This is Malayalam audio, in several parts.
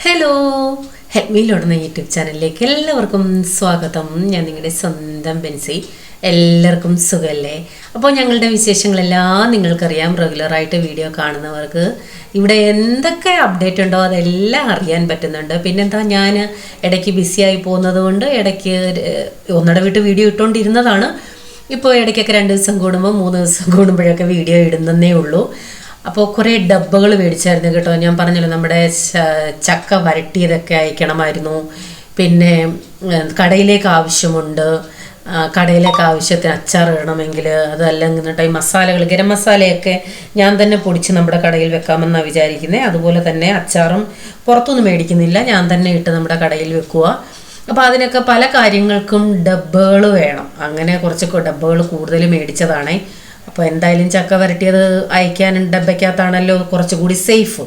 ഹലോ, ഹെൽപ്പ് മീ ലോഡ് എന്ന യൂട്യൂബ് ചാനലിലേക്ക് എല്ലാവർക്കും സ്വാഗതം. ഞാൻ നിങ്ങളുടെ സ്വന്തം ബെൻസി. എല്ലാവർക്കും സുഖമല്ലേ? അപ്പോൾ ഞങ്ങളുടെ വിശേഷങ്ങളെല്ലാം നിങ്ങൾക്കറിയാം. റെഗുലറായിട്ട് വീഡിയോ കാണുന്നവർക്ക് ഇവിടെ എന്തൊക്കെ അപ്ഡേറ്റ് ഉണ്ടോ അതെല്ലാം അറിയാൻ പറ്റുന്നുണ്ട്. പിന്നെന്താ, ഞാൻ ഇടയ്ക്ക് ബിസിയായി പോകുന്നത് കൊണ്ട് ഇടയ്ക്ക് ഒന്നിടവിട്ട് വീഡിയോ ഇട്ടുകൊണ്ടിരുന്നതാണ്. ഇപ്പോൾ ഇടയ്ക്കൊക്കെ 2 ദിവസം കൂടുമ്പോൾ 3 ദിവസം കൂടുമ്പോഴൊക്കെ വീഡിയോ ഇടുന്നതേ ഉള്ളൂ. അപ്പോൾ കുറേ ഡബ്ബകൾ മേടിച്ചായിരുന്നു കേട്ടോ. ഞാൻ പറഞ്ഞല്ലോ, നമ്മുടെ ചക്ക വരട്ടിയതൊക്കെ അയക്കണമായിരുന്നു. പിന്നെ കടയിലേക്ക് ആവശ്യമുണ്ട്. കടയിലേക്ക് ആവശ്യത്തിന് അച്ചാർ ഇടണമെങ്കിൽ അതല്ലെങ്കിൽ ഈ മസാലകൾ, ഗരം മസാലയൊക്കെ ഞാൻ തന്നെ പൊടിച്ച് നമ്മുടെ കടയിൽ വെക്കാമെന്നാണ് വിചാരിക്കുന്നത്. അതുപോലെ തന്നെ അച്ചാറും പുറത്തുനിന്ന് മേടിക്കുന്നില്ല, ഞാൻ തന്നെ ഇട്ട് നമ്മുടെ കടയിൽ വെക്കുക. അപ്പോൾ അതിനൊക്കെ പല കാര്യങ്ങൾക്കും ഡബ്ബകൾ വേണം. അങ്ങനെ കുറച്ച് ഡബ്ബകൾ കൂടുതൽ മേടിച്ചതാണേ. അപ്പോൾ എന്തായാലും ചക്ക വരട്ടിയത് അയക്കാൻ ഡബ്ബയ്ക്കകത്താണല്ലോ കുറച്ചുകൂടി സേഫ്.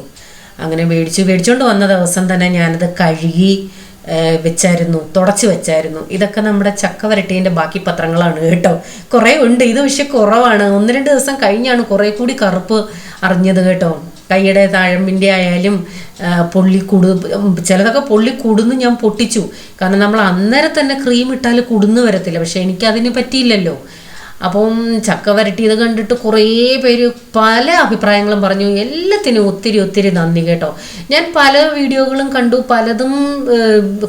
അങ്ങനെ മേടിച്ചുകൊണ്ട് വന്ന ദിവസം തന്നെ ഞാനത് കഴുകി വെച്ചായിരുന്നു, തുടച്ച് വെച്ചായിരുന്നു. ഇതൊക്കെ നമ്മുടെ ചക്ക വരട്ടീൻ്റെ ബാക്കി പത്രങ്ങളാണ് കേട്ടോ. കുറേ ഉണ്ട്, ഇത് പക്ഷെ കുറവാണ്. 1-2 ദിവസം കഴിഞ്ഞാണ് കുറേ കൂടി കറുപ്പ് അറിഞ്ഞത് കേട്ടോ. കൈയുടെ താഴമ്പിൻ്റെ ആയാലും ചിലതൊക്കെ പൊള്ളിക്കൂടുന്ന് ഞാൻ പൊട്ടിച്ചു. കാരണം നമ്മൾ അന്നേരം തന്നെ ക്രീം ഇട്ടാൽ കുടുന്ന് വരത്തില്ല. പക്ഷെ എനിക്കതിന് പറ്റിയില്ലല്ലോ. അപ്പം ചക്ക വരട്ടിയത് കണ്ടിട്ട് കുറേ പേര് പല അഭിപ്രായങ്ങളും പറഞ്ഞു. എല്ലാത്തിനും ഒത്തിരി നന്ദി കേട്ടോ. ഞാൻ പല വീഡിയോകളും കണ്ടു, പലതും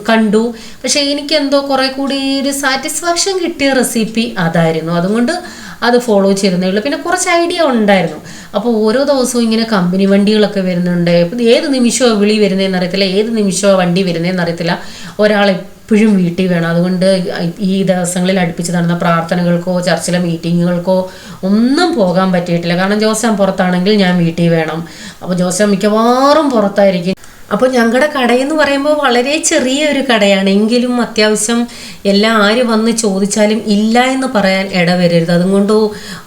കണ്ടു. പക്ഷേ എനിക്കെന്തോ കുറേ കൂടി ഒരു സാറ്റിസ്ഫാക്ഷൻ കിട്ടിയ റെസിപ്പി അതായിരുന്നു. അതുകൊണ്ട് അത് ഫോളോ ചെയ്തേ ഉള്ളൂ. പിന്നെ കുറച്ച് ഐഡിയ ഉണ്ടായിരുന്നു. അപ്പോൾ ഓരോ ദിവസവും ഇങ്ങനെ കമ്പനി വണ്ടികളൊക്കെ വരുന്നുണ്ട്. ഏത് നിമിഷമാണ് വിളി വരുന്നതെന്ന് അറിയത്തില്ല, ഏത് നിമിഷമാണ് വണ്ടി വരുന്നതെന്ന് അറിയത്തില്ല. എപ്പോഴും വീട്ടിൽ വേണം. അതുകൊണ്ട് ഈ ദിവസങ്ങളിൽ അടുപ്പിച്ച് നടന്ന പ്രാർത്ഥനകൾക്കോ ചർച്ചിലെ മീറ്റിങ്ങുകൾക്കോ ഒന്നും പോകാൻ പറ്റിയിട്ടില്ല. കാരണം ജോസാൻ പുറത്താണെങ്കിൽ ഞാൻ വീട്ടിൽ വേണം. അപ്പോൾ ജോസാൻ മിക്കവാറും പുറത്തായിരിക്കും. അപ്പോൾ ഞങ്ങളുടെ കടയെന്ന് പറയുമ്പോൾ വളരെ ചെറിയൊരു കടയാണ്. എങ്കിലും അത്യാവശ്യം എല്ലാം ആര് വന്ന് ചോദിച്ചാലും ഇല്ല എന്ന് പറയാൻ ഇടവരരുത്. അതുകൊണ്ട്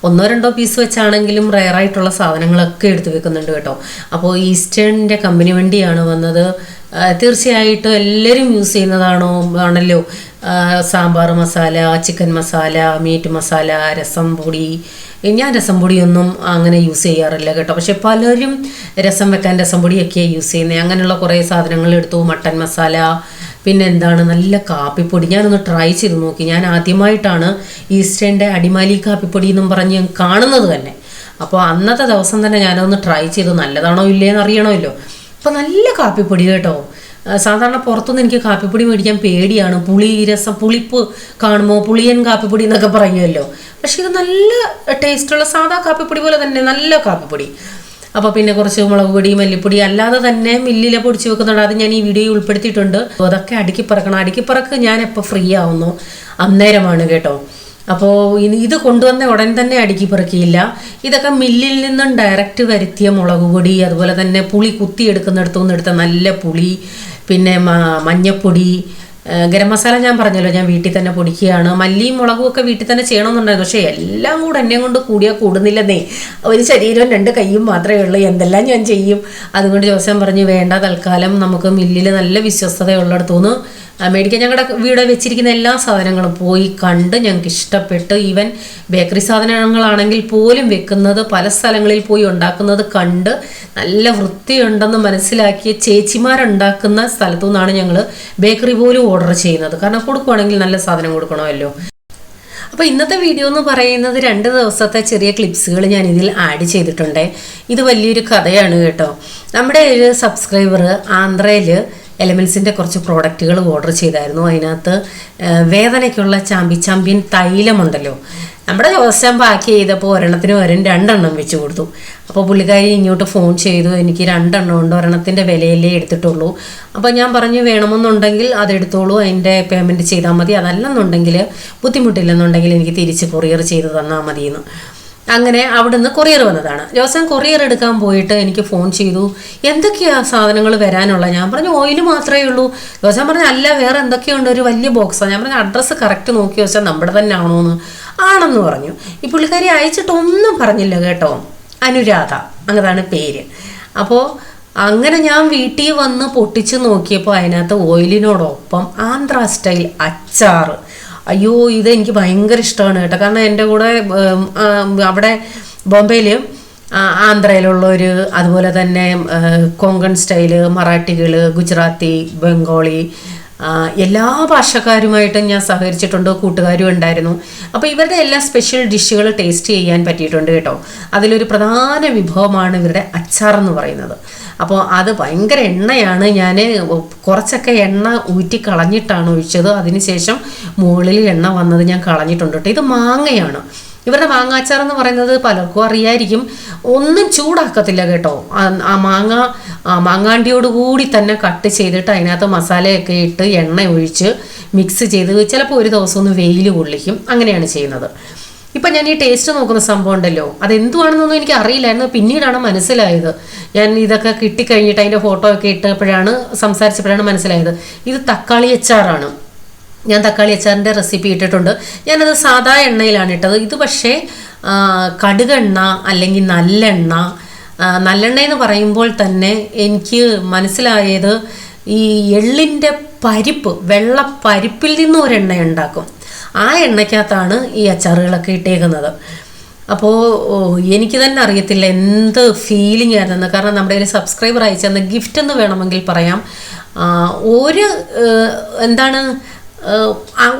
1-2 പീസ് വെച്ചാണെങ്കിലും റയറായിട്ടുള്ള സാധനങ്ങളൊക്കെ എടുത്തു വെക്കുന്നുണ്ട് കേട്ടോ. അപ്പോൾ ഈസ്റ്റേണിൻ്റെ കമ്പനി വണ്ടിയാണ് വന്നത്. തീർച്ചയായിട്ടും എല്ലാവരും യൂസ് ആണല്ലോ. സാമ്പാർ മസാല, ചിക്കൻ മസാല, മീറ്റ് മസാല, രസം പൊടി. ഞാൻ രസം പൊടിയൊന്നും അങ്ങനെ യൂസ് ചെയ്യാറില്ല കേട്ടോ. പക്ഷെ പലരും രസം വെക്കാൻ രസം പൊടിയൊക്കെയാണ് യൂസ് ചെയ്യുന്നത്. അങ്ങനെയുള്ള കുറേ സാധനങ്ങൾ എടുത്തു. മട്ടൻ മസാല, പിന്നെ എന്താണ്, നല്ല കാപ്പിപ്പൊടി. ഞാനൊന്ന് ട്രൈ ചെയ്ത് നോക്കി. ഞാൻ ആദ്യമായിട്ടാണ് ഈസ്റ്റേണിൻ്റെ അടിമാലി കാപ്പിപ്പൊടി എന്നും പറഞ്ഞ് കാണുന്നത് തന്നെ. അപ്പോൾ അന്നത്തെ ദിവസം തന്നെ ഞാനൊന്ന് ട്രൈ ചെയ്തു. നല്ലതാണോ ഇല്ലേന്ന് അറിയണമല്ലോ. അപ്പോൾ നല്ല കാപ്പിപ്പൊടി കേട്ടോ. സാധാരണ പുറത്തുനിന്ന് എനിക്ക് കാപ്പിപ്പൊടി മേടിക്കാൻ പേടിയാണ്. പുളിപ്പ് കാണുമ്പോൾ പുളിയൻ കാപ്പിപ്പൊടി എന്നൊക്കെ പറയുമല്ലോ. പക്ഷെ ഇത് നല്ല ടേസ്റ്റുള്ള സാധാ കാപ്പിപ്പൊടി പോലെ തന്നെ നല്ല കാപ്പിപ്പൊടി. അപ്പോൾ പിന്നെ കുറച്ച് മുളക് പൊടി, മല്ലിപ്പൊടി അല്ലാതെ തന്നെ മില്ലിലെ പൊടിച്ച് വെക്കുന്നുണ്ട്. അത് ഞാൻ ഈ വീഡിയോയിൽ ഉൾപ്പെടുത്തിയിട്ടുണ്ട്. അതൊക്കെ അടുക്കിപ്പറക്കണം. അടുക്കിപ്പറക്ക് ഞാൻ എപ്പോൾ ഫ്രീ ആവുന്നു അന്നേരമാണ് കേട്ടോ. അപ്പോൾ ഇത് കൊണ്ടുവന്ന ഉടൻ തന്നെ അടുക്കി പെറുക്കിയില്ല. ഇതൊക്കെ മില്ലിൽ നിന്നും ഡയറക്റ്റ് വരുത്തിയ മുളക് പൊടി, അതുപോലെ തന്നെ പുളി കുത്തിയെടുക്കുന്നിടത്തുനിന്ന് എടുത്ത നല്ല പുളി, പിന്നെ മഞ്ഞപ്പൊടി, ഗരം മസാല ഞാൻ പറഞ്ഞല്ലോ ഞാൻ വീട്ടിൽ തന്നെ പൊടിക്കുകയാണ്. മല്ലിയും മുളകും ഒക്കെ വീട്ടിൽ തന്നെ ചെയ്യണമെന്നുണ്ടായിരുന്നു. പക്ഷേ എല്ലാം കൂടെ എന്നെ കൊണ്ട് കൂടിയാൽ കൂടുന്നില്ലെന്നേ. ഒരു ശരീരവും 2 കൈയും മാത്രമേ ഉള്ളൂ, എന്തെല്ലാം ഞാൻ ചെയ്യും. അതുകൊണ്ട് ജോസൻ പറഞ്ഞു, വേണ്ട, തൽക്കാലം നമുക്ക് മില്ലിൽ നല്ല വിശ്വസ്തതയുള്ളിടത്തുനിന്ന് മേടിക്കാൻ. ഞങ്ങളുടെ വീട് വെച്ചിരിക്കുന്ന എല്ലാ സാധനങ്ങളും പോയി കണ്ട് ഞങ്ങൾക്ക് ഇഷ്ടപ്പെട്ട്. ഈവൻ ബേക്കറി സാധനങ്ങളാണെങ്കിൽ പോലും വെക്കുന്നത് പല സ്ഥലങ്ങളിൽ പോയി ഉണ്ടാക്കുന്നത് കണ്ട് നല്ല വൃത്തിയുണ്ടെന്ന് മനസ്സിലാക്കിയ ചേച്ചിമാരുണ്ടാക്കുന്ന സ്ഥലത്തു നിന്നാണ് ഞങ്ങൾ ബേക്കറി പോലും ഓർഡർ ചെയ്യുന്നത്. കാരണം കൊടുക്കുവാണെങ്കിൽ നല്ല സാധനം കൊടുക്കണമല്ലോ. അപ്പോൾ ഇന്നത്തെ വീഡിയോ എന്ന് പറയുന്നത് 2 ദിവസത്തെ ചെറിയ ക്ലിപ്സുകൾ ഞാൻ ഇതിൽ ആഡ് ചെയ്തിട്ടുണ്ട്. ഇത് വലിയൊരു കഥയാണ് കേട്ടോ. നമ്മുടെ ഒരു സബ്സ്ക്രൈബർ ആന്ധ്രയിൽ എലമെൻസിൻ്റെ കുറച്ച് പ്രോഡക്റ്റുകൾ ഓർഡർ ചെയ്തായിരുന്നു. അതിനകത്ത് വേദനയ്ക്കുള്ള ചാമ്പ്യൻ തൈലമുണ്ടല്ലോ. നമ്മുടെ ദിവസം പാക്ക് ചെയ്തപ്പോൾ ഒരെണ്ണത്തിന് 2 വെച്ച് കൊടുത്തു. അപ്പോൾ പുള്ളിക്കാരി ഇങ്ങോട്ട് ഫോൺ ചെയ്തു, എനിക്ക് 2 ഉണ്ട്, ഒരെണ്ണത്തിൻ്റെ വിലയിലേ എടുത്തിട്ടുള്ളൂ. അപ്പോൾ ഞാൻ പറഞ്ഞു, വേണമെന്നുണ്ടെങ്കിൽ അതെടുത്തോളൂ, അതിൻ്റെ പേയ്മെൻറ്റ് ചെയ്താൽ മതി. അതല്ലെന്നുണ്ടെങ്കിൽ ബുദ്ധിമുട്ടില്ലെന്നുണ്ടെങ്കിൽ എനിക്ക് തിരിച്ച് കൊറിയർ ചെയ്ത് തന്നാൽ മതിയെന്ന്. അങ്ങനെ അവിടുന്ന് കൊറിയർ വന്നതാണ്. ജോസൻ കൊറിയർ എടുക്കാൻ പോയിട്ട് എനിക്ക് ഫോൺ ചെയ്തു, എന്തൊക്കെയാണ് സാധനങ്ങൾ വരാനുള്ള. ഞാൻ പറഞ്ഞു, ഓയിൽ മാത്രമേ ഉള്ളൂ. ജോസൻ പറഞ്ഞു, അല്ല, വേറെ എന്തൊക്കെയുണ്ട്, ഒരു വലിയ ബോക്സാണ്. ഞാൻ പറഞ്ഞു, അഡ്രസ്സ് കറക്റ്റ് നോക്കി വെച്ചാൽ നമ്മുടെ തന്നെ ആണോന്ന്. ആണെന്ന് പറഞ്ഞു. ഈ പുള്ളിക്കാരി അയച്ചിട്ടൊന്നും പറഞ്ഞില്ല കേട്ടോ. അനുരാധ അങ്ങതാണ് പേര്. അപ്പോൾ അങ്ങനെ ഞാൻ വീട്ടിൽ വന്ന് പൊട്ടിച്ച് നോക്കിയപ്പോൾ അതിനകത്ത് ഓയിലിനോടൊപ്പം ആന്ധ്ര സ്റ്റൈൽ അച്ചാർ. അയ്യോ, ഇത് എനിക്ക് ഭയങ്കര ഇഷ്ടമാണ് കേട്ടോ. കാരണം എൻ്റെ കൂടെ അവിടെ ബോംബെയിൽ ആന്ധ്രയിലുള്ളവർ, അതുപോലെ തന്നെ കൊങ്കൺ സ്റ്റൈല്, മറാഠികൾ, ഗുജറാത്തി, ബംഗാളി, എല്ലാ ഭാഷക്കാരുമായിട്ടും ഞാൻ സഹകരിച്ചിട്ടുണ്ട്, കൂട്ടുകാരും ഉണ്ടായിരുന്നു. അപ്പോൾ ഇവരുടെ എല്ലാ സ്പെഷ്യൽ ഡിഷുകൾ ടേസ്റ്റ് ചെയ്യാൻ പറ്റിയിട്ടുണ്ട് കേട്ടോ. അതിലൊരു പ്രധാന വിഭവമാണ് ഇവരുടെ അച്ചാർ എന്ന് പറയുന്നത്. അപ്പോൾ അത് ഭയങ്കര എണ്ണയാണ്. ഞാൻ കുറച്ചൊക്കെ എണ്ണ ഊറ്റി കളഞ്ഞിട്ടാണ് ഒഴിച്ചത്. അതിനുശേഷം മുകളിൽ എണ്ണ വന്നത് ഞാൻ കളഞ്ഞിട്ടുണ്ട് കേട്ടോ. ഇത് മാങ്ങയാണ്. ഇവരുടെ മാങ്ങാച്ചാർ എന്ന് പറയുന്നത് പലർക്കും അറിയായിരിക്കും. ഒന്നും ചൂടാക്കത്തില്ല കേട്ടോ. ആ മാങ്ങാണ്ടിയോട് കൂടി തന്നെ കട്ട് ചെയ്തിട്ട് അതിനകത്ത് മസാലയൊക്കെ ഇട്ട് എണ്ണ ഒഴിച്ച് മിക്സ് ചെയ്ത് ചിലപ്പോൾ ഒരു ദിവസം ഒന്ന് വെയിൽ കൊള്ളിക്കും. അങ്ങനെയാണ് ചെയ്യുന്നത്. ഇപ്പം ഞാൻ ഈ ടേസ്റ്റ് നോക്കുന്ന സംഭവം ഉണ്ടല്ലോ, അതെന്തുവാണെന്നൊന്നും എനിക്ക് അറിയില്ലായിരുന്നു. പിന്നീടാണ് മനസ്സിലായത്. ഞാൻ ഇതൊക്കെ കിട്ടിക്കഴിഞ്ഞിട്ട് അതിൻ്റെ ഫോട്ടോ ഒക്കെ ഇട്ടപ്പോഴാണ്, സംസാരിച്ചപ്പോഴാണ് മനസ്സിലായത് ഇത് തക്കാളി അച്ചാറാണ്. ഞാൻ തക്കാളി അച്ചാറിൻ്റെ റെസിപ്പി ഇട്ടിട്ടുണ്ട്. ഞാനത് സാധാ എണ്ണയിലാണ് ഇട്ടത്. ഇത് പക്ഷേ കടുകെണ്ണ അല്ലെങ്കിൽ നല്ലെണ്ണ എന്ന് പറയുമ്പോൾ തന്നെ എനിക്ക് മനസ്സിലായത് ഈ എള്ളിൻ്റെ പരിപ്പ്, വെള്ളപ്പരിപ്പിൽ നിന്നും ഒരെണ്ണ ഉണ്ടാക്കും. ആ എണ്ണയ്ക്കകത്താണ് ഈ അച്ചാറുകളൊക്കെ ഇട്ടേക്കുന്നത്. അപ്പോൾ എനിക്ക് തന്നെ അറിയത്തില്ല എന്ത് ഫീലിംഗ് ആയിരുന്നെന്ന്. കാരണം നമ്മുടെ ഒരു സബ്സ്ക്രൈബർ അയച്ചെന്ന ഗിഫ്റ്റ് എന്ന് വേണമെങ്കിൽ പറയാം.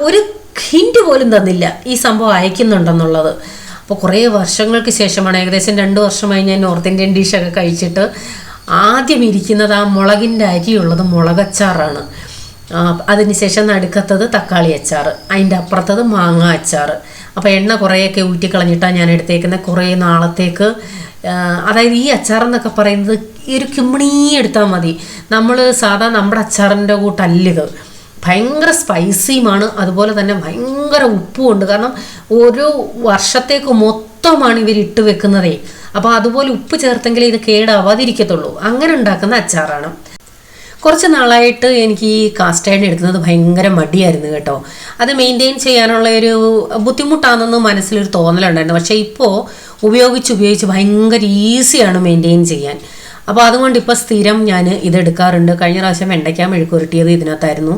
ഒരു ഹിൻറ്റ് പോലും തന്നില്ല ഈ സംഭവം അയക്കുന്നുണ്ടെന്നുള്ളത്. അപ്പോൾ കുറേ വർഷങ്ങൾക്ക് ശേഷമാണ്, ഏകദേശം 2 വർഷമായി ഞാൻ നോർത്ത് ഇന്ത്യൻ ഡിഷൊക്കെ കഴിച്ചിട്ട് ആദ്യം ഇരിക്കുന്നത് ആ മുളകിൻ്റെ അരിയുള്ളത് മുളകച്ചാറാണ്. അതിനുശേഷം നടുക്കത്തത് തക്കാളി അച്ചാർ, അതിൻ്റെ അപ്പുറത്തത് മാങ്ങ അച്ചാർ. അപ്പോൾ എണ്ണ കുറേയൊക്കെ ഊറ്റിക്കളഞ്ഞിട്ടാണ് ഞാൻ എടുത്തേക്കുന്നത് കുറേ നാളത്തേക്ക്. അതായത് ഈ അച്ചാർ എന്നൊക്കെ പറയുന്നത് ഈ ഒരു കിമ്മിണി എടുത്താൽ മതി. നമ്മൾ സാധാ നമ്മുടെ അച്ചാറിൻ്റെ കൂട്ടല്ലിത്. ഭയങ്കര സ്പൈസിയുമാണ്, അതുപോലെ തന്നെ ഭയങ്കര ഉപ്പുമുണ്ട്. കാരണം ഒരു വർഷത്തേക്ക് മൊത്തമാണ് ഇവരിട്ട് വെക്കുന്നതേ. അപ്പോൾ അതുപോലെ ഉപ്പ് ചേർത്തെങ്കിലേ ഇത് കേടാവാതിരിക്കത്തുള്ളൂ. അങ്ങനെ ഉണ്ടാക്കുന്ന അച്ചാറാണ്. കുറച്ച് നാളായിട്ട് എനിക്ക് ഈ കാസ്റ്റ് അയൺ എടുക്കുന്നത് ഭയങ്കര മടിയായിരുന്നു കേട്ടോ. അത് മെയിൻറ്റെയിൻ ചെയ്യാനുള്ള ഒരു ബുദ്ധിമുട്ടാണെന്ന് മനസ്സിലൊരു തോന്നലുണ്ടായിരുന്നു. പക്ഷേ ഇപ്പോൾ ഉപയോഗിച്ച് ഭയങ്കര ഈസിയാണ് മെയിൻറ്റെയിൻ ചെയ്യാൻ. അപ്പോൾ അതുകൊണ്ട് ഇപ്പോൾ സ്ഥിരം ഞാൻ ഇതെടുക്കാറുണ്ട്. കഴിഞ്ഞ പ്രാവശ്യം വെണ്ടയ്ക്ക മെഴുക്കുരുട്ടിയത് ഇതിനകത്തായിരുന്നു.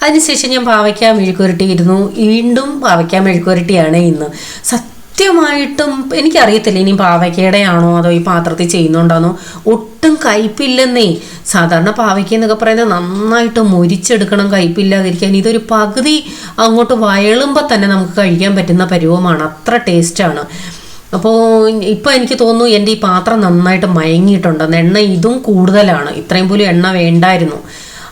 അതിനുശേഷം ഞാൻ പാവയ്ക്ക മെഴുക്കുരുട്ടിയിരുന്നു. വീണ്ടും പാവയ്ക്ക മെഴുക്കുരുട്ടിയാണ് ഇന്ന്. സത്യമായിട്ടും എനിക്കറിയത്തില്ല ഇനി പാവയ്ക്കയുടെ ആണോ അതോ ഈ പാത്രത്തിൽ ചെയ്യുന്നുണ്ടാണോ. ഒട്ടും കയ്പില്ലെന്നേ. സാധാരണ പാവയ്ക്ക എന്നൊക്കെ പറയുന്നത് നന്നായിട്ട് മൊരിച്ചെടുക്കണം കയ്പില്ലാതിരിക്കാൻ. ഇതൊരു പകുതി അങ്ങോട്ട് വയളുമ്പോൾ തന്നെ നമുക്ക് കഴിക്കാൻ പറ്റുന്ന പരുവമാണ്. അത്ര ടേസ്റ്റാണ്. അപ്പോൾ ഇപ്പോൾ എനിക്ക് തോന്നുന്നു എൻ്റെ ഈ പാത്രം നന്നായിട്ട് മയങ്ങിയിട്ടുണ്ടെന്ന്. എണ്ണ ഇതും കൂടുതലാണ്. ഇത്രയും പോലും എണ്ണ വേണ്ടായിരുന്നു.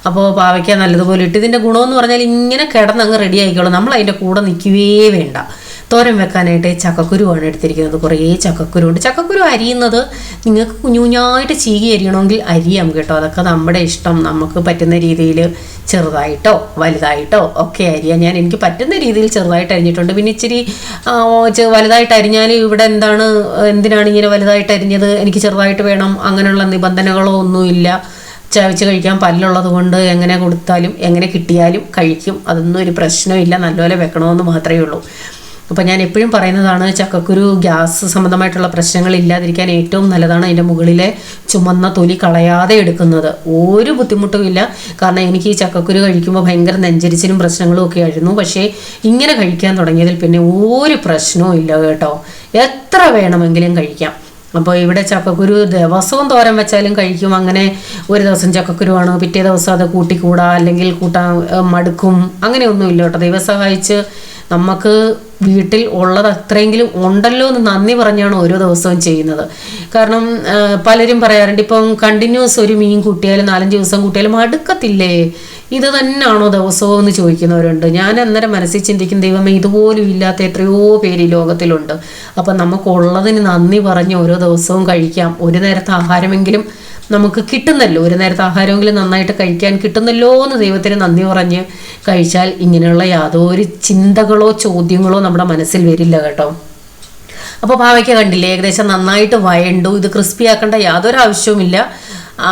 അപ്പോൾ പാവയ്ക്ക നല്ലതുപോലെ ഇട്ട് ഇതിൻ്റെ ഗുണമെന്ന് പറഞ്ഞാൽ ഇങ്ങനെ കിടന്നങ്ങ് റെഡി ആയിക്കോളും. നമ്മൾ അതിൻ്റെ കൂടെ നിൽക്കുകയേ വേണ്ട. തോരൻ വെക്കാനായിട്ട് ചക്കക്കുരുവാണ് എടുത്തിരിക്കുന്നത്. കുറേ ചക്കക്കുരു ഉണ്ട്. ചക്കക്കുരു അരിയുന്നത് നിങ്ങൾക്ക് കുഞ്ഞുകുഞ്ഞായിട്ട് ചീകി അരിയണമെങ്കിൽ അരിയാം കേട്ടോ. അതൊക്കെ നമ്മുടെ ഇഷ്ടം. നമുക്ക് പറ്റുന്ന രീതിയിൽ ചെറുതായിട്ടോ വലുതായിട്ടോ ഒക്കെ അരിയാം. എനിക്ക് പറ്റുന്ന രീതിയിൽ ചെറുതായിട്ട് അരിഞ്ഞിട്ടുണ്ട്. പിന്നെ ഇച്ചിരി വലുതായിട്ട് അരിഞ്ഞാൽ ഇവിടെ എന്തിനാണ് ഇങ്ങനെ വലുതായിട്ട് അരിഞ്ഞത്, എനിക്ക് ചെറുതായിട്ട് വേണം, അങ്ങനെയുള്ള നിബന്ധനകളോ ഒന്നുമില്ല. ചവച്ച് കഴിക്കാൻ പല്ലുള്ളത് കൊണ്ട് എങ്ങനെ കൊടുത്താലും എങ്ങനെ കിട്ടിയാലും കഴിക്കും. അതൊന്നും ഒരു പ്രശ്നമില്ല. നല്ലപോലെ വെക്കണമെന്ന് മാത്രമേ ഉള്ളൂ. അപ്പോൾ ഞാൻ എപ്പോഴും പറയുന്നതാണ്, ചക്കക്കുരു ഗ്യാസ് സംബന്ധമായിട്ടുള്ള പ്രശ്നങ്ങൾ ഇല്ലാതിരിക്കാൻ ഏറ്റവും നല്ലതാണ് അതിൻ്റെ മുകളിലെ ചുമന്ന തൊലി കളയാതെ എടുക്കുന്നത്. ഒരു ബുദ്ധിമുട്ടുമില്ല. കാരണം എനിക്ക് ഈ ചക്കക്കുരു കഴിക്കുമ്പോൾ ഭയങ്കര നെഞ്ചരിച്ചിലും പ്രശ്നങ്ങളും ഒക്കെ ആയിരുന്നു. പക്ഷേ ഇങ്ങനെ കഴിക്കാൻ തുടങ്ങിയതിൽ പിന്നെ ഒരു പ്രശ്നവും ഇല്ല കേട്ടോ. എത്ര വേണമെങ്കിലും കഴിക്കാം. അപ്പോൾ ഇവിടെ ചക്കക്കുരു ദിവസവും തോരൻ വെച്ചാലും കഴിക്കും. അങ്ങനെ ഒരു ദിവസം ചക്കക്കുരുവാണ്, പിറ്റേ ദിവസം അത് കൂട്ടിക്കൂടാ, അല്ലെങ്കിൽ കൂട്ടാൻ മടുക്കും, അങ്ങനെയൊന്നുമില്ല കേട്ടോ. ദൈവം സഹായിച്ച് നമുക്ക് വീട്ടിൽ ഉള്ളത് അത്രയെങ്കിലും ഉണ്ടല്ലോ എന്ന് നന്ദി പറഞ്ഞാണ് ഓരോ ദിവസവും ചെയ്യുന്നത്. കാരണം പലരും പറയാറുണ്ട്, ഇപ്പം കണ്ടിന്യൂസ് ഒരു മീൻ കൂട്ടിയാലും 4-5 ദിവസം കൂട്ടിയാലും മടുക്കത്തില്ലേ, ഇത് തന്നെയാണോ ദിവസവും എന്ന് ചോദിക്കുന്നവരുണ്ട്. ഞാൻ അന്നേരം മനസ്സിൽ ചിന്തിക്കും, ദൈവമേ ഇതുപോലും ഇല്ലാത്ത എത്രയോ പേര് ഈ ലോകത്തിലുണ്ട്. അപ്പം നമുക്കുള്ളതിന് നന്ദി പറഞ്ഞ് ഓരോ ദിവസവും കഴിക്കാം. ഒരു നേരത്തെ ആഹാരമെങ്കിലും നമുക്ക് കിട്ടുന്നല്ലോ, ഒരു നേരത്തെ ആഹാരമെങ്കിലും നന്നായിട്ട് കഴിക്കാൻ കിട്ടുന്നല്ലോ എന്ന് ദൈവത്തിന് നന്ദി പറഞ്ഞ് കഴിച്ചാൽ ഇങ്ങനെയുള്ള യാതൊരു ചിന്തകളോ ചോദ്യങ്ങളോ നമ്മുടെ മനസ്സിൽ വരില്ല കേട്ടോ. അപ്പോൾ പാവയ്ക്ക കണ്ടില്ലേ, ഏകദേശം നന്നായിട്ട് വയണ്ടു. ഇത് ക്രിസ്പി ആക്കേണ്ട യാതൊരു ആവശ്യവുമില്ല.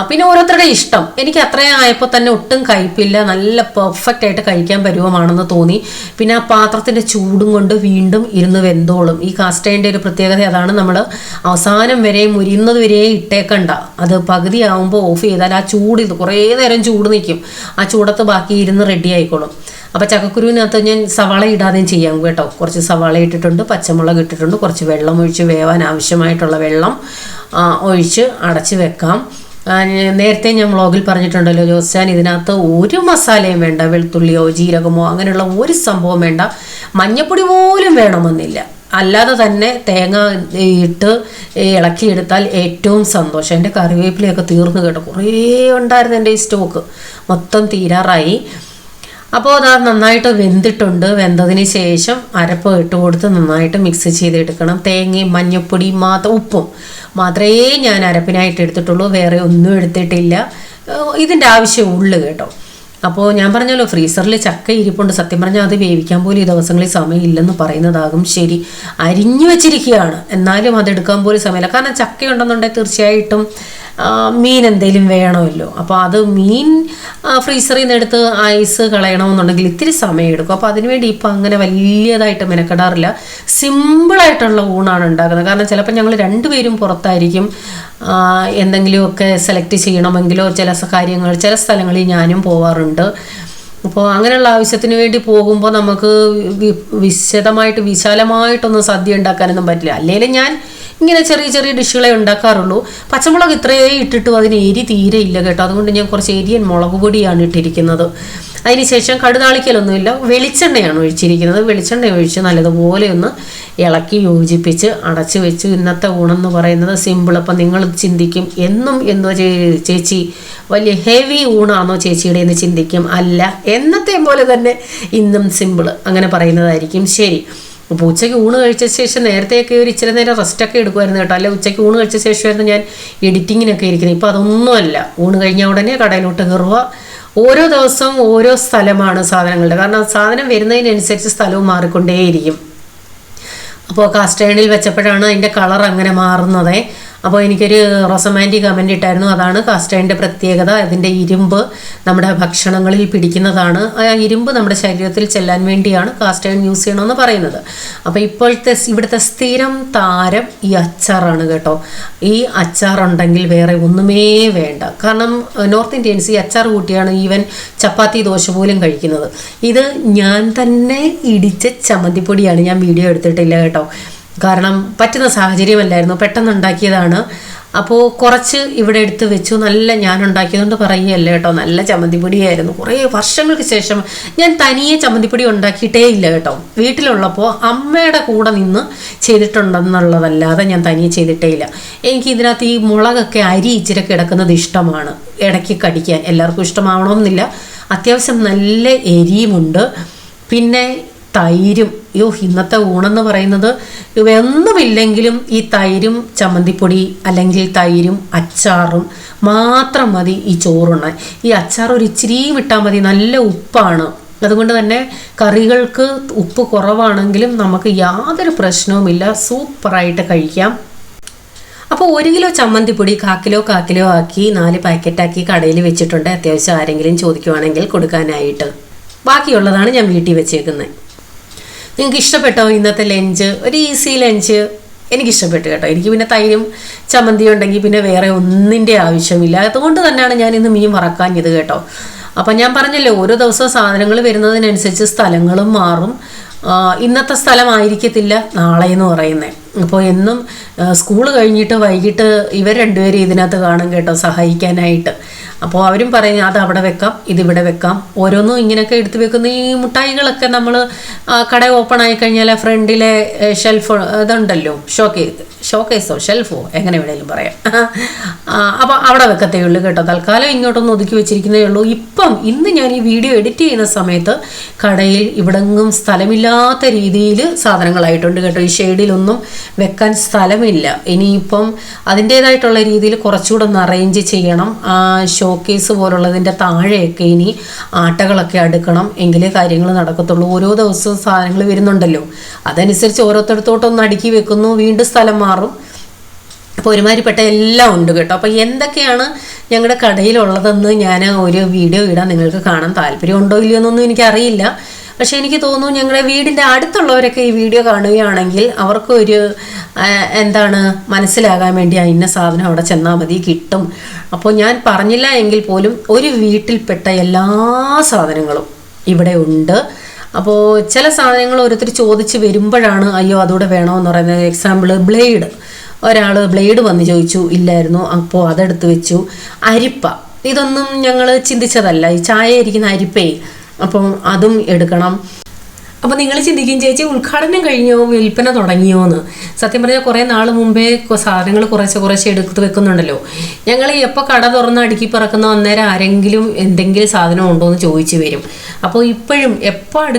പിന്നെ ഓരോരുത്തരുടെ ഇഷ്ടം. എനിക്ക് അത്രയും ആയപ്പോൾ തന്നെ ഒട്ടും കയ്പില്ല, നല്ല പെർഫെക്റ്റ് ആയിട്ട് കഴിക്കാൻ പരുവമാണെന്ന് തോന്നി. പിന്നെ ആ പാത്രത്തിൻ്റെ ചൂടും കൊണ്ട് വീണ്ടും ഇരുന്ന് വെന്തോളും. ഈ കാസ്റ്റ് അയണിൻ്റെ ഒരു പ്രത്യേകത അതാണ്, നമ്മൾ അവസാനം വരെ മുരിയുന്നത് വരെ ഇട്ടേക്കണ്ട. അത് പകുതി ആകുമ്പോൾ ഓഫ് ചെയ്താൽ ആ ചൂട്, ഇത് കുറേ നേരം ചൂട് നിൽക്കും. ആ ചൂടത്ത് ബാക്കി ഇരുന്ന് റെഡി ആയിക്കോളും. അപ്പോൾ ചക്കക്കുരുവിനകത്ത് ഞാൻ സവാള ഇടാതെയും ചെയ്യാം കേട്ടോ. കുറച്ച് സവാള ഇട്ടിട്ടുണ്ട്, പച്ചമുളക് ഇട്ടിട്ടുണ്ട്, കുറച്ച് വെള്ളം ഒഴിച്ച് വേവാൻ ആവശ്യമായിട്ടുള്ള വെള്ളം ഒഴിച്ച് അടച്ച് വെക്കാം. നേരത്തെ ഞാൻ വ്ളോഗിൽ പറഞ്ഞിട്ടുണ്ടല്ലോ ജോസ്റ്റാൻ, ഇതിനകത്ത് ഒരു മസാലയും വേണ്ട, വെളുത്തുള്ളിയോ ജീരകമോ അങ്ങനെയുള്ള ഒരു സംഭവം വേണ്ട, മഞ്ഞപ്പൊടി പോലും വേണമെന്നില്ല. അല്ലാതെ തന്നെ തേങ്ങ ഇട്ട് ഇളക്കിയെടുത്താൽ ഏറ്റവും സന്തോഷം. എൻ്റെ കറിവേപ്പിലയൊക്കെ തീർന്നു കേട്ടോ, കുറേ ഉണ്ടായിരുന്നു എൻ്റെ ഈ സ്റ്റോക്ക്, മൊത്തം തീരാറായി. അപ്പോൾ അത് നന്നായിട്ട് വെന്തിട്ടുണ്ട്. വെന്തതിന് ശേഷം അരപ്പ് ഇട്ട് കൊടുത്ത് നന്നായിട്ട് മിക്സ് ചെയ്തെടുക്കണം. തേങ്ങയും മഞ്ഞപ്പൊടിയും മാത്രം, ഉപ്പും മാത്രമേ ഞാൻ അരപ്പിനായിട്ട് എടുത്തിട്ടുള്ളൂ, വേറെ ഒന്നും എടുത്തിട്ടില്ല. ഇതിൻ്റെ ആവശ്യമുള്ളൂ കേട്ടോ. അപ്പോൾ ഞാൻ പറഞ്ഞല്ലോ ഫ്രീസറിൽ ചക്ക ഇരിപ്പുണ്ട്. സത്യം പറഞ്ഞാൽ അത് വേവിക്കാൻ പോലും ഈ ദിവസങ്ങളിൽ സമയമില്ലെന്ന് പറയുന്നതാകും ശരി. അരിഞ്ഞു വെച്ചിരിക്കുകയാണ്, എന്നാലും അതെടുക്കാൻ പോലും സമയമില്ല. കാരണം ചക്ക ഉണ്ടെന്നുണ്ടെങ്കിൽ തീർച്ചയായിട്ടും മീൻ എന്തെങ്കിലും വേണമല്ലോ. അപ്പോൾ അത് മീൻ ഫ്രീസറിൽ നിന്ന് എടുത്ത് ഐസ് കളയണമെന്നുണ്ടെങ്കിൽ ഇത്തിരി സമയം എടുക്കും. അപ്പോൾ അതിനുവേണ്ടി ഇപ്പം അങ്ങനെ വലിയതായിട്ട് മെനക്കെടാറില്ല. സിമ്പിളായിട്ടുള്ള ഊണാണ് ഉണ്ടാക്കുന്നത്. കാരണം ചിലപ്പോൾ ഞങ്ങൾ രണ്ടുപേരും പുറത്തായിരിക്കും, എന്തെങ്കിലുമൊക്കെ സെലക്ട് ചെയ്യണമെങ്കിലോ ചില കാര്യങ്ങൾ ചില സ്ഥലങ്ങളിൽ ഞാനും പോവാറുണ്ട്. അപ്പോൾ അങ്ങനെയുള്ള ആവശ്യത്തിന് വേണ്ടി പോകുമ്പോൾ നമുക്ക് വിശാലമായിട്ടൊന്നും സദ്യ ഉണ്ടാക്കാനൊന്നും പറ്റില്ല. അല്ലെങ്കിൽ ഞാൻ ഇങ്ങനെ ചെറിയ ചെറിയ ഡിഷുകളെ ഉണ്ടാക്കാറുള്ളൂ. പച്ചമുളക് ഇത്രയേ ഇട്ടിട്ടും അതിന് എരി തീരെ ഇല്ല കേട്ടോ. അതുകൊണ്ട് ഞാൻ കുറച്ച് എരിയൻ മുളക് പൊടിയാണ് ഇട്ടിരിക്കുന്നത്. അതിനുശേഷം കടുതാളിക്കലൊന്നുമില്ല, വെളിച്ചെണ്ണയാണ് ഒഴിച്ചിരിക്കുന്നത്. വെളിച്ചെണ്ണ ഒഴിച്ച് നല്ലതുപോലെ ഒന്ന് ഇളക്കി യോജിപ്പിച്ച് അടച്ചു വെച്ചു. ഇന്നത്തെ ഊണെന്ന് പറയുന്നത് സിമ്പിൾ. അപ്പം നിങ്ങൾ ചിന്തിക്കും എന്നും എന്തോ ചേച്ചി വലിയ ഹെവി ഊണാണോ ചേച്ചിയുടെ എന്ന് ചിന്തിക്കും. അല്ല, എന്നത്തെ പോലെ തന്നെ ഇന്നും സിമ്പിൾ, അങ്ങനെ പറയുന്നതായിരിക്കും ശരി. അപ്പോൾ ഉച്ചയ്ക്ക് ഊണ് കഴിച്ച ശേഷം നേരത്തെയൊക്കെ ഒരു ഇച്ചിരി നേരം റെസ്റ്റൊക്കെ എടുക്കുമായിരുന്നു കേട്ടോ. അല്ലെ ഉച്ചയ്ക്ക് ഊണ് കഴിച്ച ശേഷമായിരുന്നു ഞാൻ എഡിറ്റിങ്ങിനൊക്കെ ഇരിക്കുന്നത്. ഇപ്പോൾ അതൊന്നുമല്ല. ഊണ് കഴിഞ്ഞ ഉടനെ കടയിലോട്ട് കയറുക. ഓരോ ദിവസവും ഓരോ സ്ഥലമാണ് സാധനങ്ങളുടെ. കാരണം സാധനം വരുന്നതിനനുസരിച്ച് സ്ഥലവും മാറിക്കൊണ്ടേയിരിക്കും. അപ്പോൾ കാസ്റ്റ് അയണിൽ വെച്ചപ്പോഴാണ് അതിൻ്റെ കളർ അങ്ങനെ മാറുന്നത്. അപ്പോൾ എനിക്കൊരു റൊസമാൻറ്റി കമൻ്റ് ഇട്ടായിരുന്നു. അതാണ് കാസ്റ്റ് അയണിൻ്റെ പ്രത്യേകത. അതിൻ്റെ ഇരുമ്പ് നമ്മുടെ ഭക്ഷണങ്ങളിൽ പിടിക്കുന്നതാണ്. ആ ഇരുമ്പ് നമ്മുടെ ശരീരത്തിൽ ചെല്ലാൻ വേണ്ടിയാണ് കാസ്റ്റ് അയൺ യൂസ് ചെയ്യണമെന്ന് പറയുന്നത്. അപ്പോൾ ഇവിടുത്തെ സ്ഥിരം താരം ഈ അച്ചാറാണ് കേട്ടോ. ഈ അച്ചാറുണ്ടെങ്കിൽ വേറെ ഒന്നുമേ വേണ്ട. കാരണം നോർത്ത് ഇന്ത്യൻസ് ഈ അച്ചാർ കൂട്ടിയാണ് ഈവൻ ചപ്പാത്തി ദോശ പോലും കഴിക്കുന്നത്. ഇത് ഞാൻ തന്നെ ഇടിച്ച ചമ്മന്തിപ്പൊടിയാണ്. ഞാൻ വീഡിയോ എടുത്തിട്ടില്ല കേട്ടോ, കാരണം പറ്റുന്ന സാഹചര്യമല്ലായിരുന്നു, പെട്ടെന്ന് ഉണ്ടാക്കിയതാണ്. അപ്പോൾ കുറച്ച് ഇവിടെ എടുത്ത് വെച്ചു. നല്ല ഞാൻ ഉണ്ടാക്കിയതുകൊണ്ട് പറയുകയല്ല കേട്ടോ, നല്ല ചമ്മന്തിപ്പൊടിയായിരുന്നു. കുറേ വർഷങ്ങൾക്ക് ശേഷം ഞാൻ തനിയെ ചമ്മന്തിപ്പൊടി ഉണ്ടാക്കിയിട്ടേ ഇല്ല കേട്ടോ. വീട്ടിലുള്ളപ്പോൾ അമ്മയുടെ കൂടെ നിന്ന് ചെയ്തിട്ടുണ്ടെന്നുള്ളതല്ലാതെ ഞാൻ തനിയെ ചെയ്തിട്ടേ ഇല്ല. എനിക്ക് ഇതിനകത്ത് ഈ മുളകൊക്കെ അരി ഇച്ചിരി കിടക്കുന്നത് ഇഷ്ടമാണ്, ഇടയ്ക്ക് കടിക്കാൻ. എല്ലാവർക്കും ഇഷ്ടമാവണമെന്നില്ല. അത്യാവശ്യം നല്ല എരിയുമുണ്ട്. പിന്നെ തൈരും. ഇന്നത്തെ ഊണെന്ന് പറയുന്നത് ഒന്നുമില്ലെങ്കിലും ഈ തൈരും ചമ്മന്തിപ്പൊടി അല്ലെങ്കിൽ തൈരും അച്ചാറും മാത്രം മതി ഈ ചോറുണ്ണാൻ. ഈ അച്ചാർ ഒരു ഇച്ചിരിയും ഇട്ടാൽ മതി. നല്ല ഉപ്പാണ്. അതുകൊണ്ട് തന്നെ കറികൾക്ക് ഉപ്പ് കുറവാണെങ്കിലും നമുക്ക് യാതൊരു പ്രശ്നവുമില്ല, സൂപ്പറായിട്ട് കഴിക്കാം. അപ്പോൾ 1 കിലോ ചമ്മന്തിപ്പൊടി കാക്കിലോ ആക്കി 4 പാക്കറ്റാക്കി കടയിൽ വെച്ചിട്ടുണ്ട്. അത്യാവശ്യം ആരെങ്കിലും ചോദിക്കുവാണെങ്കിൽ കൊടുക്കാനായിട്ട്. ബാക്കിയുള്ളതാണ് ഞാൻ വീട്ടിൽ വെച്ചേക്കുന്നത്. നിങ്ങൾക്ക് ഇഷ്ടപ്പെട്ടോ ഇന്നത്തെ ലഞ്ച്? ഒരു ഈസി ലഞ്ച് എനിക്കിഷ്ടപ്പെട്ടു കേട്ടോ. എനിക്ക് പിന്നെ തൈരും ചമ്മന്തിയും ഉണ്ടെങ്കിൽ പിന്നെ വേറെ ഒന്നിൻ്റെ ആവശ്യമില്ല. അതുകൊണ്ട് തന്നെയാണ് ഞാൻ ഇന്ന് മീൻ വറക്കാഞ്ഞത് കേട്ടോ. അപ്പം ഞാൻ പറഞ്ഞല്ലോ, ഓരോ ദിവസവും സാധനങ്ങൾ വരുന്നതിനനുസരിച്ച് സ്ഥലങ്ങളും മാറും. ഇന്നത്തെ സ്ഥലമായിരിക്കത്തില്ല നാളെ എന്ന് പറയുന്നത്. അപ്പോൾ എന്നും സ്കൂൾ കഴിഞ്ഞിട്ട് വൈകിട്ട് ഇവർ രണ്ടുപേരും ഇതിനകത്ത് കാണും കേട്ടോ, സഹായിക്കാനായിട്ട്. അപ്പോൾ അവരും പറയും അത് അവിടെ വെക്കാം, ഇതിവിടെ വെക്കാം. ഓരോന്നും ഇങ്ങനെയൊക്കെ എടുത്ത് വെക്കുന്ന ഈ മുട്ടായികളൊക്കെ നമ്മൾ കട ഓപ്പൺ ആയി കഴിഞ്ഞാൽ ഫ്രണ്ടിലെ ഷെൽഫ് ഇതുണ്ടല്ലോ, ഷോക്കേസോ ഷെൽഫോ എങ്ങനെ വേണേലും പറയാം. അപ്പോൾ അവിടെ വെക്കത്തേ ഉള്ളൂ കേട്ടോ. തൽക്കാലം ഇങ്ങോട്ടൊന്ന് ഒതുക്കി വെച്ചിരിക്കുന്നേ ഉള്ളൂ. ഇന്ന് ഞാൻ ഈ വീഡിയോ എഡിറ്റ് ചെയ്യുന്ന സമയത്ത് കടയിൽ ഇവിടെങ്ങും സ്ഥലമില്ലാത്ത രീതിയിൽ സാധനങ്ങളായിട്ടുണ്ട് കേട്ടോ. ഈ ഷെയ്ഡിലൊന്നും വെക്കാൻ സ്ഥലമില്ല. ഇനിയിപ്പം അതിൻ്റേതായിട്ടുള്ള രീതിയിൽ കുറച്ചുകൂടെ ഒന്ന് അറേഞ്ച് ചെയ്യണം. ഷോക്കേസ് പോലുള്ളതിൻ്റെ താഴെയൊക്കെ ഇനി ആട്ടകളൊക്കെ അടുക്കണം, എങ്കിലേ കാര്യങ്ങൾ നടക്കത്തുള്ളൂ. ഓരോ ദിവസവും സാധനങ്ങൾ വരുന്നുണ്ടല്ലോ, അതനുസരിച്ച് ഓരോരുത്തരത്തോട്ടൊന്ന് അടുക്കി വെക്കുന്നു, വീണ്ടും സ്ഥലം മാറും. അപ്പോൾ ഒരുമാതിരിപ്പെട്ട എല്ലാം ഉണ്ട് കേട്ടോ. അപ്പോൾ എന്തൊക്കെയാണ് ഞങ്ങളുടെ കടയിലുള്ളതെന്ന് ഞാൻ ഒരു വീഡിയോ ഇടാൻ നിങ്ങൾക്ക് കാണാൻ താല്പര്യം ഉണ്ടോ ഇല്ലയോ എന്നൊന്നും എനിക്കറിയില്ല. പക്ഷേ എനിക്ക് തോന്നുന്നു ഞങ്ങളുടെ വീടിൻ്റെ അടുത്തുള്ളവരൊക്കെ ഈ വീഡിയോ കാണുകയാണെങ്കിൽ അവർക്കൊരു മനസ്സിലാകാൻ വേണ്ടി ഇന്ന സാധനം അവിടെ ചെന്നാൽ മതി, കിട്ടും. അപ്പോൾ ഞാൻ പറഞ്ഞില്ല എങ്കിൽ പോലും ഒരു വീട്ടിൽപ്പെട്ട എല്ലാ സാധനങ്ങളും ഇവിടെ ഉണ്ട്. അപ്പോൾ ചില സാധനങ്ങൾ ഓരോരുത്തർ ചോദിച്ച് വരുമ്പോഴാണ് അയ്യോ അതുകൂടെ വേണമെന്ന് പറയുന്നത്. എക്സാമ്പിൾ ബ്ലേഡ്, ഒരാൾ ബ്ലേഡ് വന്ന് ചോദിച്ചു, ഇല്ലായിരുന്നു, അപ്പോൾ അതെടുത്ത് വെച്ചു. അരിപ്പ, ഇതൊന്നും ഞങ്ങൾ ചിന്തിച്ചതല്ല, ഈ ചായ ഇരിക്കുന്ന അരിപ്പേ, അപ്പം അതും എടുക്കണം. അപ്പോൾ നിങ്ങൾ ചിന്തിക്കും ചേച്ചി ഉദ്ഘാടനം കഴിഞ്ഞോ, വിൽപ്പന തുടങ്ങിയോ എന്ന്. സത്യം പറഞ്ഞാൽ കുറേ നാൾ മുമ്പേ സാധനങ്ങൾ കുറേശ്ശെ എടുത്ത് വെക്കുന്നുണ്ടല്ലോ. ഞങ്ങൾ എപ്പോൾ കട തുറന്ന് അടുക്കി പറക്കുന്ന അന്നേരം ആരെങ്കിലും എന്തെങ്കിലും സാധനം ഉണ്ടോ എന്ന് ചോദിച്ചു വരും. അപ്പോൾ ഇപ്പോഴും എപ്പോൾ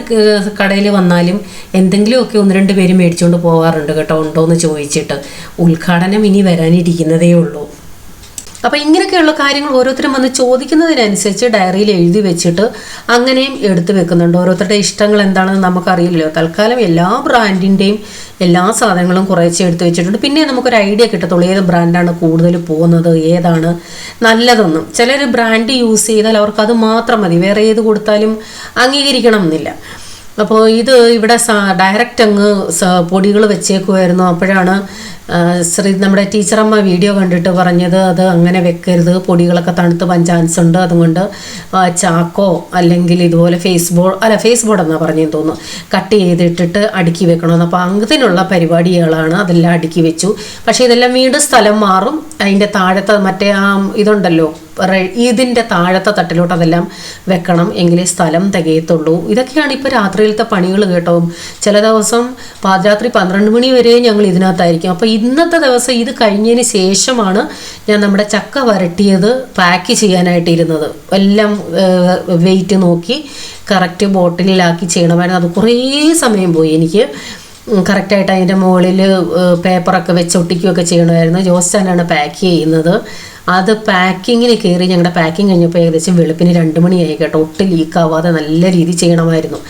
കടയിൽ വന്നാലും എന്തെങ്കിലുമൊക്കെ 1-2 പേര് മേടിച്ചുകൊണ്ട് പോകാറുണ്ട് കേട്ടോ, ഉണ്ടോ എന്ന് ചോദിച്ചിട്ട്. ഉദ്ഘാടനം ഇനി വരാനിരിക്കുന്നതേ ഉള്ളൂ. അപ്പോൾ ഇങ്ങനെയൊക്കെയുള്ള കാര്യങ്ങൾ ഓരോരുത്തരും വന്ന് ചോദിക്കുന്നതിനനുസരിച്ച് ഡയറിയിൽ എഴുതി വെച്ചിട്ട് അങ്ങനെയും എടുത്ത് വെക്കുന്നുണ്ട്. ഓരോരുത്തരുടെ ഇഷ്ടങ്ങൾ എന്താണെന്ന് നമുക്കറിയില്ലല്ലോ. തൽക്കാലം എല്ലാ ബ്രാൻഡിൻ്റെയും എല്ലാ സാധനങ്ങളും കുറേശ്ശെ എടുത്ത് വെച്ചിട്ടുണ്ട്. പിന്നെ നമുക്കൊരു ഐഡിയ കിട്ടത്തുള്ളൂ ഏത് ബ്രാൻഡാണ് കൂടുതൽ പോകുന്നത്, ഏതാണ് നല്ലതൊന്നും. ചിലർ ബ്രാൻഡ് യൂസ് ചെയ്താൽ അവർക്കത് മാത്രം മതി, വേറെ ഏത് കൊടുത്താലും അംഗീകരിക്കണം എന്നില്ല. അപ്പോൾ ഇത് ഇവിടെ ഡയറക്റ്റ് അങ്ങ് പൊടികൾ വെച്ചേക്കുമായിരുന്നു. അപ്പോഴാണ് നമ്മുടെ ടീച്ചറമ്മ വീഡിയോ കണ്ടിട്ട് പറഞ്ഞത് അത് അങ്ങനെ വെക്കരുത്, പൊടികളൊക്കെ തണുത്ത് പോകാൻ ചാൻസ് ഉണ്ട്, അതുകൊണ്ട് ചാക്കോ അല്ലെങ്കിൽ ഇതുപോലെ ഫേസ് ബോർഡ് എന്നാണ് പറഞ്ഞെന്ന് തോന്നുന്നു, കട്ട് ചെയ്തിട്ടിട്ട് അടുക്കി വെക്കണമെന്ന്. അപ്പോൾ അങ്ങനെയുള്ള പരിപാടികളാണ്, അതെല്ലാം അടുക്കി വെച്ചു. പക്ഷേ ഇതെല്ലാം വീണ്ടും സ്ഥലം മാറും. അതിൻ്റെ താഴത്തെ മറ്റേ ഇതുണ്ടല്ലോ, ഇതിൻ്റെ താഴത്തെ തട്ടിലോട്ട് അതെല്ലാം വെക്കണം, എങ്കിലേ സ്ഥലം തികയത്തുള്ളൂ. ഇതൊക്കെയാണ് ഇപ്പോൾ രാത്രിയിലത്തെ പണികൾ കേട്ടോ. ചില ദിവസം പാതിരാത്രി 12 മണി വരെ ഞങ്ങൾ ഇതിനകത്തായിരിക്കും. അപ്പോൾ ഇന്നത്തെ ദിവസം ഇത് കഴിഞ്ഞതിന് ശേഷമാണ് ഞാൻ നമ്മുടെ ചക്ക വരട്ടിയത് പാക്ക് ചെയ്യാനായിട്ടിരുന്നത്. എല്ലാം വെയിറ്റ് നോക്കി കറക്റ്റ് ബോട്ടിലാക്കി ചെയ്യണമായിരുന്നു. അത് കുറേ സമയം പോയി എനിക്ക്. കറക്റ്റായിട്ട് അതിൻ്റെ മുകളിൽ പേപ്പറൊക്കെ വെച്ച് ഒട്ടിക്കുകയൊക്കെ ചെയ്യണമായിരുന്നു. ജോസ്റ്റാനാണ് പാക്ക് ചെയ്യുന്നത്. അത് പാക്കിങ്ങിന് കയറി ഞങ്ങളുടെ പാക്കിങ് കഴിഞ്ഞപ്പോൾ ഏകദേശം വെളുപ്പിന് 2 മണിയായി കേട്ടോ. ഒട്ടും ലീക്കാവാതെ നല്ല രീതിയിൽ ചെയ്യണമായിരുന്നു.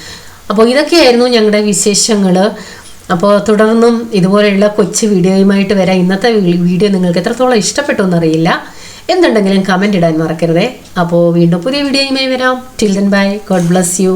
അപ്പോൾ ഇതൊക്കെയായിരുന്നു ഞങ്ങളുടെ വിശേഷങ്ങൾ. അപ്പോൾ തുടർന്നും ഇതുപോലെയുള്ള കൊച്ചു വീഡിയോയുമായിട്ട് വരാം. ഇന്നത്തെ വീഡിയോ നിങ്ങൾക്ക് എത്രത്തോളം ഇഷ്ടപ്പെട്ടു എന്നറിയില്ല. എന്തുണ്ടെങ്കിലും കമൻറ്റ് ഇടാൻ മറക്കരുതേ. അപ്പോൾ വീണ്ടും പുതിയ വീഡിയോയുമായി വരാം. Till then bye, God bless you.